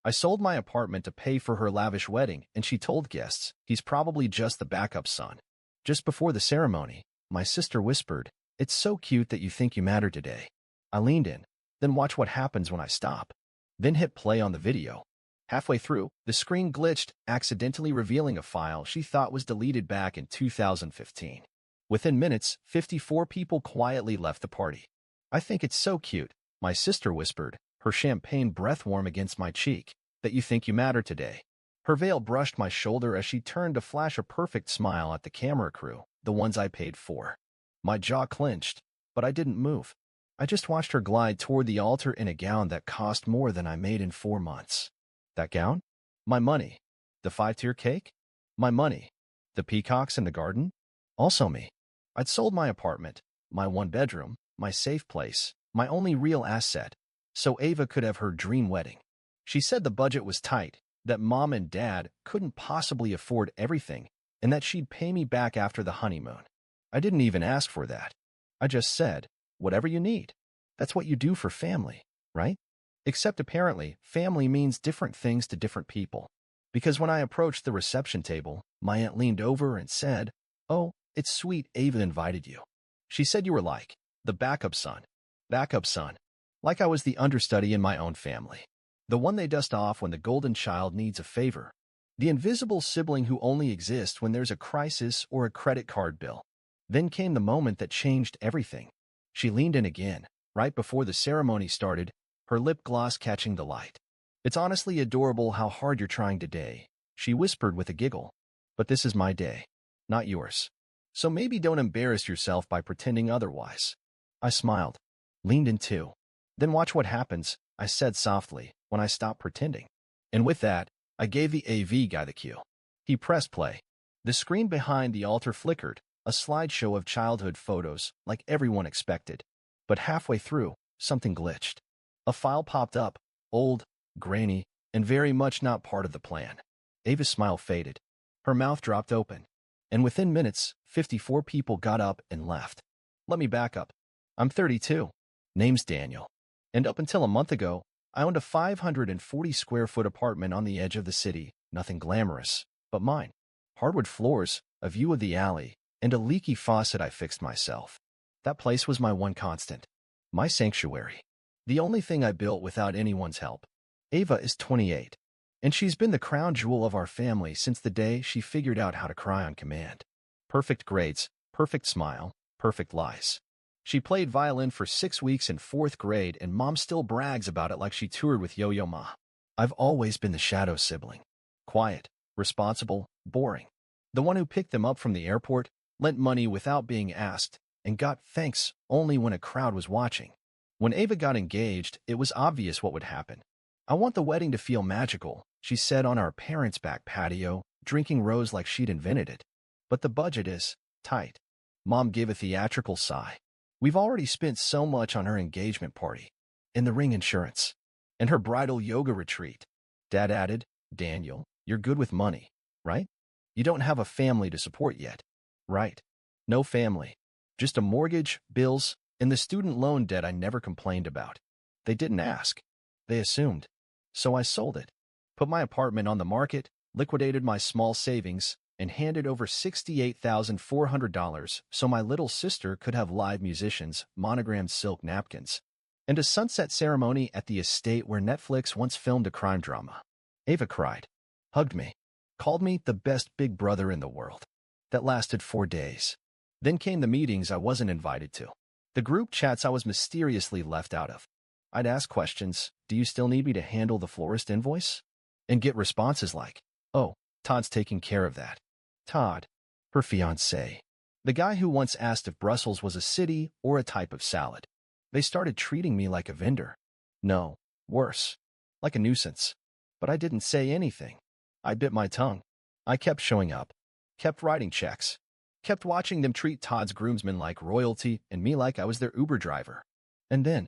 I sold my apartment to pay for her lavish wedding, and she told guests he's probably just the backup son. Just before the ceremony, my sister whispered, "It's so cute that you think you matter today." I leaned in, then watch what happens when I stop. Then hit play on the video. Halfway through, the screen glitched, accidentally revealing a file she thought was deleted back in 2015. Within minutes, 54 people quietly left the party. "I think it's so cute," my sister whispered, her champagne breath warm against my cheek, "that you think you matter today." Her veil brushed my shoulder as she turned to flash a perfect smile at the camera crew, the ones I paid for. My jaw clenched, but I didn't move. I just watched her glide toward the altar in a gown that cost more than I made in 4 months. That gown? My money. The 5-tier cake? My money. The peacocks in the garden? Also me. I'd sold my apartment, my 1-bedroom, my safe place, my only real asset, so Ava could have her dream wedding. She said the budget was tight, that mom and dad couldn't possibly afford everything, and that she'd pay me back after the honeymoon. I didn't even ask for that. I just said, "Whatever you need." That's what you do for family, right? Except apparently, family means different things to different people. Because when I approached the reception table, my aunt leaned over and said, "Oh, it's sweet Ava invited you. She said you were like the backup son." Backup son. Like I was the understudy in my own family. The one they dust off when the golden child needs a favor. The invisible sibling who only exists when there's a crisis or a credit card bill. Then came the moment that changed everything. She leaned in again, right before the ceremony started, her lip gloss catching the light. "It's honestly adorable how hard you're trying today," she whispered with a giggle. "But this is my day, not yours. So maybe don't embarrass yourself by pretending otherwise." I smiled, leaned in too. "Then watch what happens," I said softly, when I stopped pretending. And with that, I gave the AV guy the cue. He pressed play. The screen behind the altar flickered, a slideshow of childhood photos, like everyone expected. But halfway through, something glitched. A file popped up, old, grainy, and very much not part of the plan. Ava's smile faded. Her mouth dropped open. And within minutes, 54 people got up and left. Let me back up. I'm 32. Name's Daniel. And up until a month ago, I owned a 540-square-foot apartment on the edge of the city, nothing glamorous, but mine. Hardwood floors, a view of the alley, and a leaky faucet I fixed myself. That place was my one constant. My sanctuary. The only thing I built without anyone's help. Ava is 28, and she's been the crown jewel of our family since the day she figured out how to cry on command. Perfect grades, perfect smile, perfect lies. She played violin for 6 weeks in 4th grade, and mom still brags about it like she toured with Yo-Yo Ma. I've always been the shadow sibling. Quiet, responsible, boring. The one who picked them up from the airport, lent money without being asked, and got thanks only when a crowd was watching. When Ava got engaged, it was obvious what would happen. "I want the wedding to feel magical," she said on our parents' back patio, drinking rose like she'd invented it. "But the budget is tight." Mom gave a theatrical sigh. "We've already spent so much on her engagement party, and the ring insurance, and her bridal yoga retreat." Dad added, "Daniel, you're good with money, right? You don't have a family to support yet, right?" "No family. Just a mortgage, bills, and the student loan debt I never complained about." They didn't ask. They assumed. So I sold it, put my apartment on the market, liquidated my small savings, and handed over $68,400 so my little sister could have live musicians, monogrammed silk napkins, and a sunset ceremony at the estate where Netflix once filmed a crime drama. Ava cried, hugged me, called me the best big brother in the world. That lasted 4 days. Then came the meetings I wasn't invited to. The group chats I was mysteriously left out of. I'd ask questions, "Do you still need me to handle the florist invoice?" And get responses like, "Oh, Todd's taking care of that." Todd, her fiancé. The guy who once asked if Brussels was a city or a type of salad. They started treating me like a vendor. No, worse, like a nuisance. But I didn't say anything. I bit my tongue. I kept showing up, kept writing checks, kept watching them treat Todd's groomsmen like royalty and me like I was their Uber driver. And then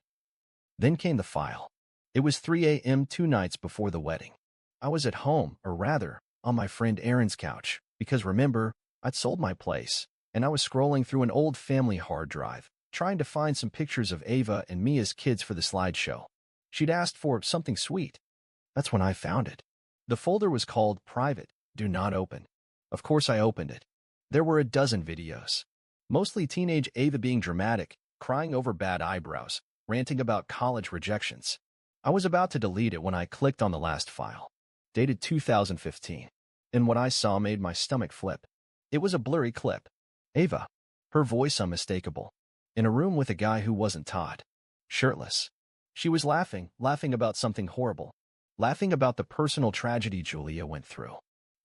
came the file. It was 3 a.m. 2 nights before the wedding. I was at home, or rather, on my friend Aaron's couch, because remember, I'd sold my place, and I was scrolling through an old family hard drive, trying to find some pictures of Ava and me as kids for the slideshow. She'd asked for something sweet. That's when I found it. The folder was called Private, Do Not Open. Of course I opened it. There were a dozen videos. Mostly teenage Ava being dramatic, crying over bad eyebrows, ranting about college rejections. I was about to delete it when I clicked on the last file. Dated 2015. And what I saw made my stomach flip. It was a blurry clip. Ava. Her voice unmistakable. In a room with a guy who wasn't Todd. Shirtless. She was laughing about something horrible. Laughing about the personal tragedy Julia went through.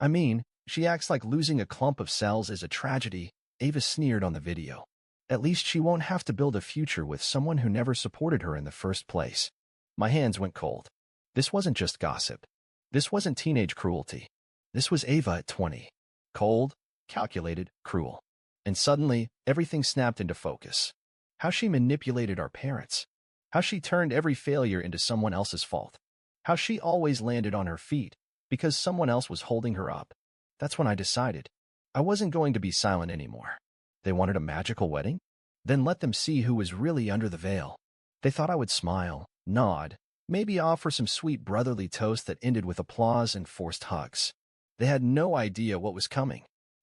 I mean, she acts like losing a clump of cells is a tragedy, Ava sneered on the video. At least she won't have to build a future with someone who never supported her in the first place. My hands went cold. This wasn't just gossip. This wasn't teenage cruelty. This was Ava at 20. Cold, calculated, cruel. And suddenly, everything snapped into focus. How she manipulated our parents. How she turned every failure into someone else's fault. How she always landed on her feet because someone else was holding her up. That's when I decided I wasn't going to be silent anymore. They wanted a magical wedding? Then let them see who was really under the veil. They thought I would smile, nod, maybe offer some sweet brotherly toast that ended with applause and forced hugs. They had no idea what was coming.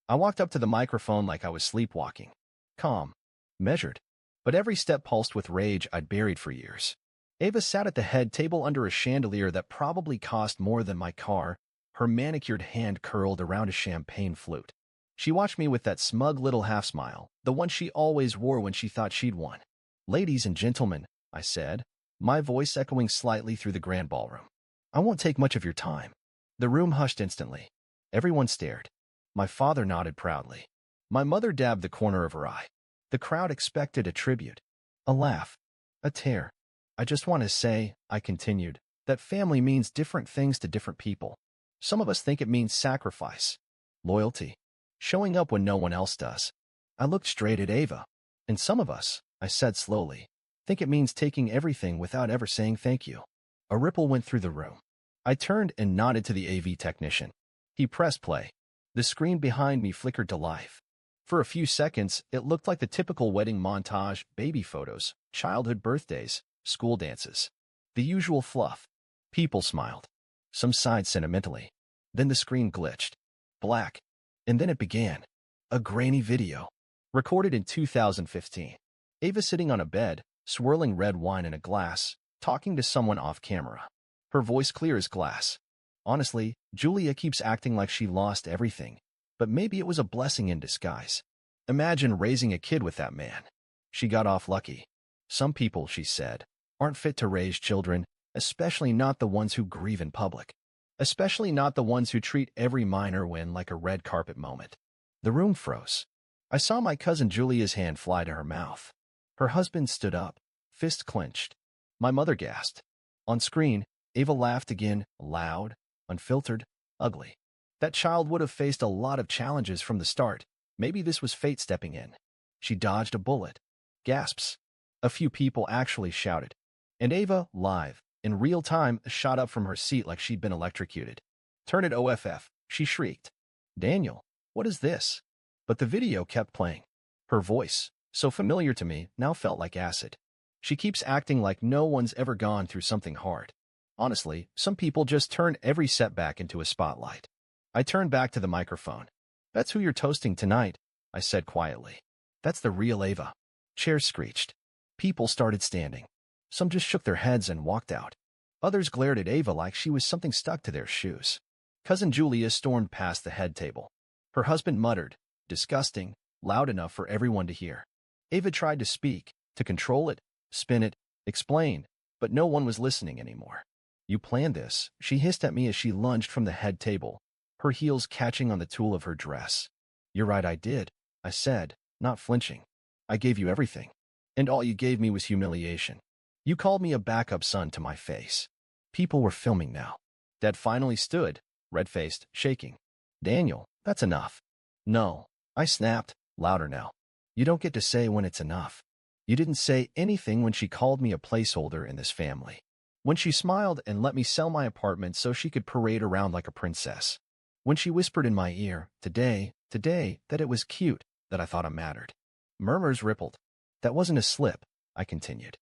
I walked up to the microphone like I was sleepwalking. Calm. Measured. But every step pulsed with rage I'd buried for years. Ava sat at the head table under a chandelier that probably cost more than my car, her manicured hand curled around a champagne flute. She watched me with that smug little half-smile, the one she always wore when she thought she'd won. "Ladies and gentlemen," I said, my voice echoing slightly through the grand ballroom. "I won't take much of your time." The room hushed instantly. Everyone stared. My father nodded proudly. My mother dabbed the corner of her eye. The crowd expected a tribute, a laugh, a tear. "I just want to say," I continued, "that family means different things to different people. Some of us think it means sacrifice, loyalty, showing up when no one else does." I looked straight at Ava. "And some of us," I said slowly, "think it means taking everything without ever saying thank you." A ripple went through the room. I turned and nodded to the AV technician. He pressed play. The screen behind me flickered to life. For a few seconds, it looked like the typical wedding montage, baby photos, childhood birthdays, school dances. The usual fluff. People smiled. Some sighed sentimentally. Then the screen glitched. Black. And then it began. A grainy video. Recorded in 2015. Ava sitting on a bed, swirling red wine in a glass, talking to someone off camera. Her voice clear as glass. "Honestly, Julia keeps acting like she lost everything. But maybe it was a blessing in disguise. Imagine raising a kid with that man." She got off lucky. "Some people," she said, "aren't fit to raise children, especially not the ones who grieve in public. Especially not the ones who treat every minor win like a red carpet moment." The room froze. I saw my cousin Julia's hand fly to her mouth. Her husband stood up, fist clenched. My mother gasped. On screen, Ava laughed again, loud, unfiltered, ugly. That child would have faced a lot of challenges from the start. Maybe this was fate stepping in. She dodged a bullet. Gasps. A few people actually shouted. And Ava, live, in real time, shot up from her seat like she'd been electrocuted. "Turn it OFF," she shrieked. "Daniel, what is this?" But the video kept playing. Her voice, so familiar to me, now felt like acid. She keeps acting like no one's ever gone through something hard. Honestly, some people just turn every setback into a spotlight. I turned back to the microphone. "That's who you're toasting tonight," I said quietly. "That's the real Ava." Chairs screeched. People started standing. Some just shook their heads and walked out. Others glared at Ava like she was something stuck to their shoes. Cousin Julia stormed past the head table. Her husband muttered, "Disgusting," loud enough for everyone to hear. Ava tried to speak, to control it, spin it, explain, but no one was listening anymore. "You planned this," she hissed at me as she lunged from the head table, her heels catching on the tulle of her dress. "You're right, I did," I said, not flinching. "I gave you everything. And all you gave me was humiliation. You called me a backup son to my face." People were filming now. Dad finally stood, red-faced, shaking. "Daniel, that's enough." "No," I snapped, louder now. "You don't get to say when it's enough. You didn't say anything when she called me a placeholder in this family. When she smiled and let me sell my apartment so she could parade around like a princess. When she whispered in my ear, today, that it was cute, that I thought it mattered." Murmurs rippled. "That wasn't a slip," I continued.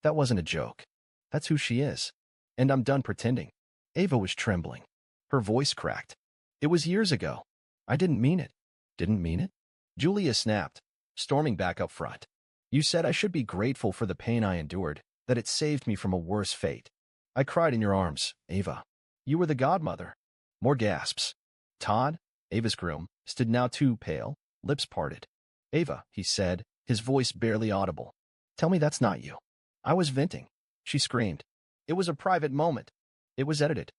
"That wasn't a joke. That's who she is. And I'm done pretending. Ava was trembling. Her voice cracked. It was years ago. I didn't mean it. Didn't mean it? Julia snapped, storming back up front. You said I should be grateful for the pain I endured, that it saved me from a worse fate. I cried in your arms, Ava. You were the godmother. More gasps. Todd, Ava's groom, stood now too pale, lips parted. Ava, he said, his voice barely audible. Tell me that's not you. I was venting. She screamed. It was a private moment. It was edited.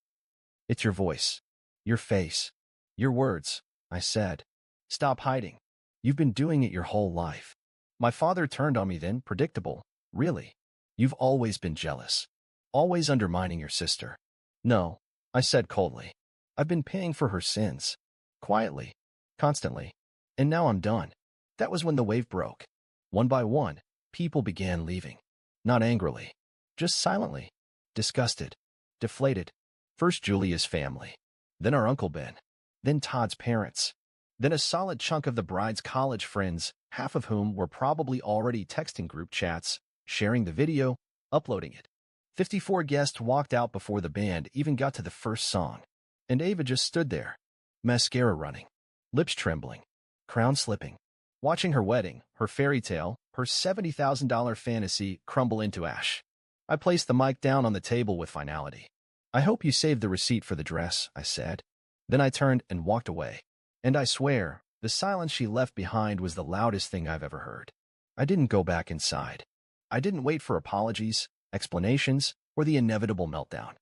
It's your voice. Your face. Your words, I said. Stop hiding. You've been doing it your whole life. My father turned on me then, predictable. Really. You've always been jealous. Always undermining your sister. No, I said coldly. I've been paying for her sins. Quietly. Constantly. And now I'm done. That was when the wave broke. One by one, people began leaving. Not angrily. Just silently. Disgusted. Deflated. First Julia's family. Then our Uncle Ben. Then Todd's parents. Then a solid chunk of the bride's college friends, half of whom were probably already texting group chats, sharing the video, uploading it. 54 guests walked out before the band even got to the first song. And Ava just stood there. Mascara running. Lips trembling. Crown slipping. Watching her wedding, her fairy tale, her $70,000 fantasy crumble into ash. I placed the mic down on the table with finality. I hope you saved the receipt for the dress, I said. Then I turned and walked away. And I swear, the silence she left behind was the loudest thing I've ever heard. I didn't go back inside. I didn't wait for apologies, explanations, or the inevitable meltdown.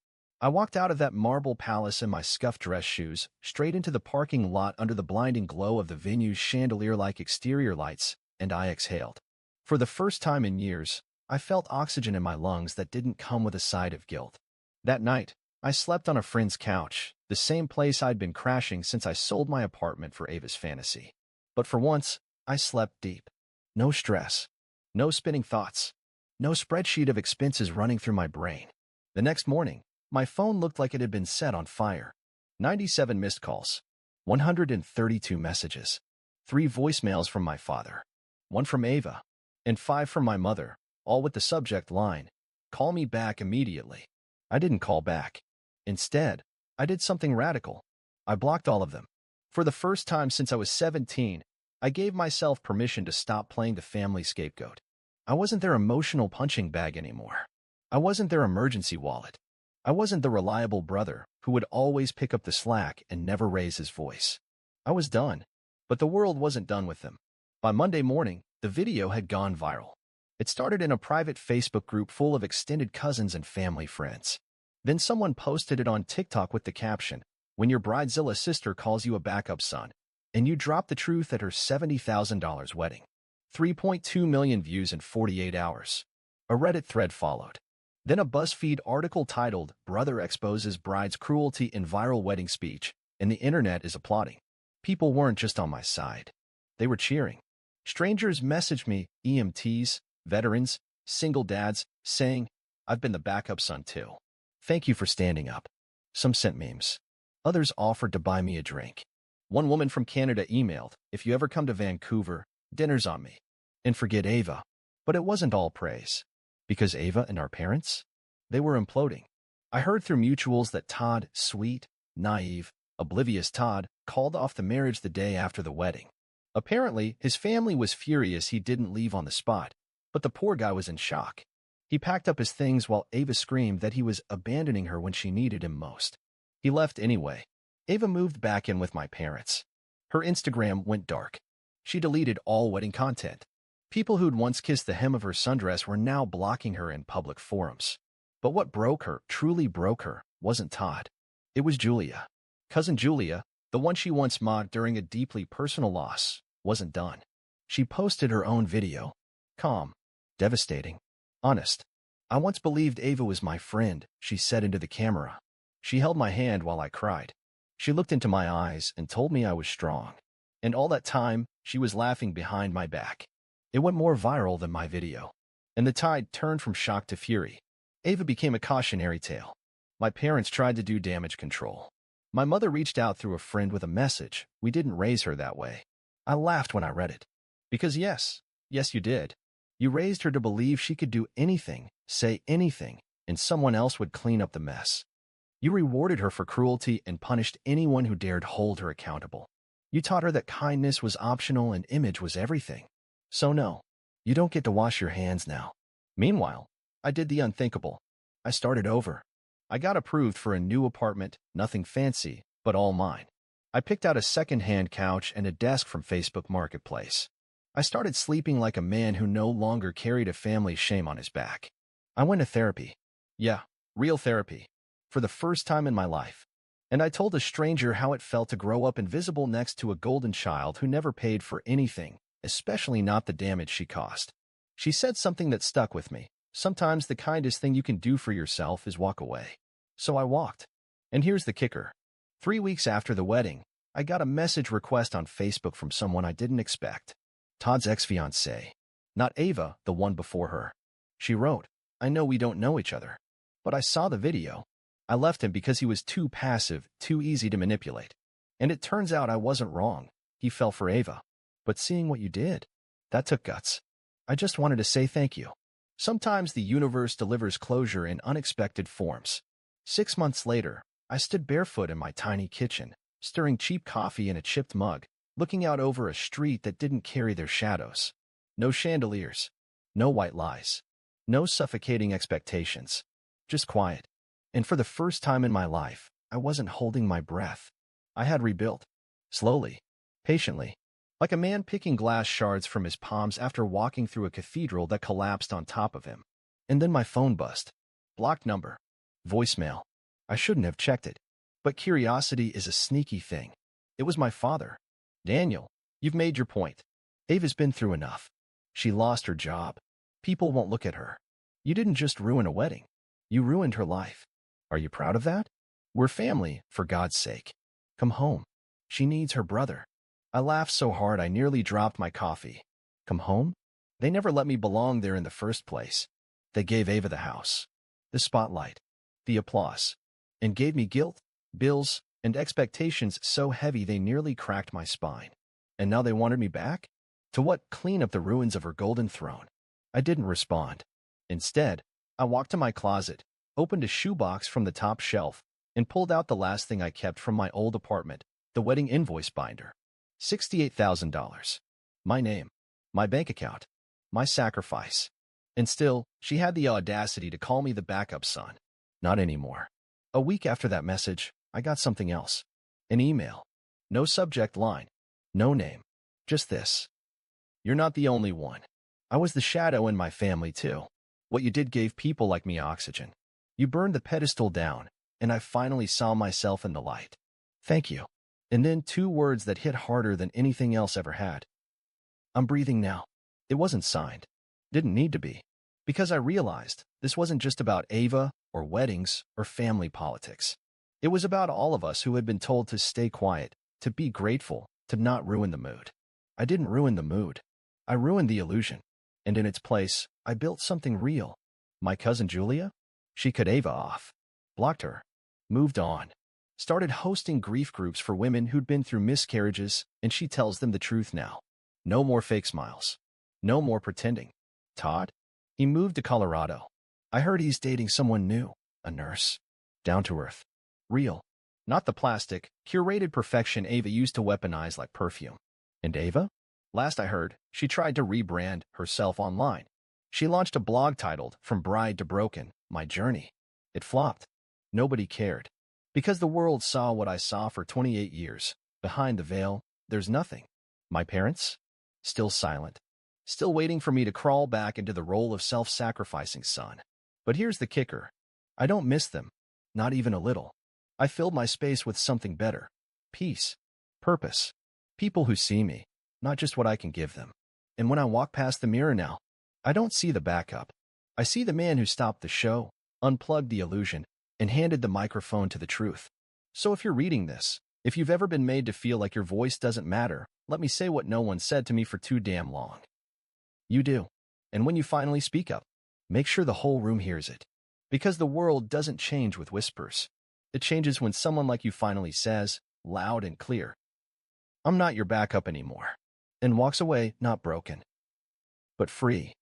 I walked out of that marble palace in my scuffed dress shoes, straight into the parking lot under the blinding glow of the venue's chandelier-like exterior lights, and I exhaled. For the first time in years, I felt oxygen in my lungs that didn't come with a side of guilt. That night, I slept on a friend's couch, the same place I'd been crashing since I sold my apartment for Ava's fantasy. But for once, I slept deep. No stress. No spinning thoughts. No spreadsheet of expenses running through my brain. The next morning, my phone looked like it had been set on fire. 97 missed calls. 132 messages. 3 voicemails from my father. 1 from Ava. And 5 from my mother, all with the subject line, "Call me back immediately." I didn't call back. Instead, I did something radical. I blocked all of them. For the first time since I was 17, I gave myself permission to stop playing the family scapegoat. I wasn't their emotional punching bag anymore. I wasn't their emergency wallet. I wasn't the reliable brother who would always pick up the slack and never raise his voice. I was done, but the world wasn't done with them. By Monday morning, the video had gone viral. It started in a private Facebook group full of extended cousins and family friends. Then someone posted it on TikTok with the caption, "When your bridezilla sister calls you a backup son," and you drop the truth at her $70,000 wedding. 3.2 million views in 48 hours. A Reddit thread followed. Then a BuzzFeed article titled, "Brother Exposes Bride's Cruelty in Viral Wedding Speech," and the internet is applauding. People weren't just on my side. They were cheering. Strangers messaged me, EMTs, veterans, single dads, saying, "I've been the backup son too. Thank you for standing up." Some sent memes. Others offered to buy me a drink. One woman from Canada emailed, "If you ever come to Vancouver, dinner's on me." And forget Ava. But it wasn't all praise. Because Ava and our parents? They were imploding. I heard through mutuals that Todd, sweet, naive, oblivious Todd, called off the marriage the day after the wedding. Apparently, his family was furious he didn't leave on the spot, but the poor guy was in shock. He packed up his things while Ava screamed that he was abandoning her when she needed him most. He left anyway. Ava moved back in with my parents. Her Instagram went dark. She deleted all wedding content. People who'd once kissed the hem of her sundress were now blocking her in public forums. But what broke her, truly broke her, wasn't Todd. It was Julia. Cousin Julia, the one she once mocked during a deeply personal loss, wasn't done. She posted her own video. Calm. Devastating. Honest. "I once believed Ava was my friend," she said into the camera. She held my hand while I cried. She looked into my eyes and told me I was strong. And all that time, she was laughing behind my back. It went more viral than my video. And the tide turned from shock to fury. Ava became a cautionary tale. My parents tried to do damage control. My mother reached out through a friend with a message. "We didn't raise her that way." I laughed when I read it. Because yes, you did. You raised her to believe she could do anything, say anything, and someone else would clean up the mess. You rewarded her for cruelty and punished anyone who dared hold her accountable. You taught her that kindness was optional and image was everything. So no, you don't get to wash your hands now. Meanwhile, I did the unthinkable. I started over. I got approved for a new apartment, nothing fancy, but all mine. I picked out a second-hand couch and a desk from Facebook Marketplace. I started sleeping like a man who no longer carried a family shame on his back. I went to therapy. Yeah, real therapy. For the first time in my life. And I told a stranger how it felt to grow up invisible next to a golden child who never paid for anything, especially not the damage she caused. She said something that stuck with me. Sometimes the kindest thing you can do for yourself is walk away. So I walked. And here's the kicker. 3 weeks after the wedding, I got a message request on Facebook from someone I didn't expect. Todd's ex-fiancée. Not Ava, the one before her. She wrote, "I know we don't know each other, but I saw the video. I left him because he was too passive, too easy to manipulate. And it turns out I wasn't wrong. He fell for Ava. But seeing what you did, that took guts. I just wanted to say thank you." Sometimes the universe delivers closure in unexpected forms. 6 months later, I stood barefoot in my tiny kitchen, stirring cheap coffee in a chipped mug, looking out over a street that didn't carry their shadows. No chandeliers, no white lies, no suffocating expectations, just quiet. And for the first time in my life, I wasn't holding my breath. I had rebuilt. Slowly, patiently, like a man picking glass shards from his palms after walking through a cathedral that collapsed on top of him. And then my phone buzzed. Blocked number. Voicemail. I shouldn't have checked it. But curiosity is a sneaky thing. It was my father. "Daniel, you've made your point. Ava's been through enough. She lost her job. People won't look at her. You didn't just ruin a wedding. You ruined her life. Are you proud of that? We're family, for God's sake. Come home. She needs her brother." I laughed so hard I nearly dropped my coffee. Come home? They never let me belong there in the first place. They gave Ava the house, the spotlight, the applause, and gave me guilt, bills, and expectations so heavy they nearly cracked my spine. And now they wanted me back? To what? Clean up the ruins of her golden throne. I didn't respond. Instead, I walked to my closet, opened a shoebox from the top shelf, and pulled out the last thing I kept from my old apartment, the wedding invoice binder. $68,000. My name, my bank account, my sacrifice. And still, she had the audacity to call me the backup son. Not anymore. A week after that message, I got something else. An email. No subject line. No name. Just this. "You're not the only one. I was the shadow in my family too. What you did gave people like me oxygen. You burned the pedestal down, and I finally saw myself in the light. Thank you." And then 2 words that hit harder than anything else ever had. "I'm breathing now." It wasn't signed. Didn't need to be. Because I realized this wasn't just about Ava or weddings or family politics. It was about all of us who had been told to stay quiet, to be grateful, to not ruin the mood. I didn't ruin the mood. I ruined the illusion. And in its place, I built something real. My cousin Julia? She cut Ava off. Blocked her. Moved on. Started hosting grief groups for women who'd been through miscarriages, and she tells them the truth now. No more fake smiles. No more pretending. Todd? He moved to Colorado. I heard he's dating someone new, a nurse. Down to earth. Real. Not the plastic, curated perfection Ava used to weaponize like perfume. And Ava? Last I heard, she tried to rebrand herself online. She launched a blog titled From Bride to Broken, My Journey. It flopped. Nobody cared. Because the world saw what I saw for 28 years. Behind the veil, there's nothing. My parents? Still silent. Still waiting for me to crawl back into the role of self-sacrificing son. But here's the kicker. I don't miss them. Not even a little. I filled my space with something better. Peace. Purpose. People who see me, not just what I can give them. And when I walk past the mirror now, I don't see the backup. I see the man who stopped the show, unplugged the illusion, and handed the microphone to the truth. So if you're reading this, if you've ever been made to feel like your voice doesn't matter, let me say what no one said to me for too damn long. You do. And when you finally speak up, make sure the whole room hears it. Because the world doesn't change with whispers. It changes when someone like you finally says, loud and clear, "I'm not your backup anymore," and walks away not broken, but free.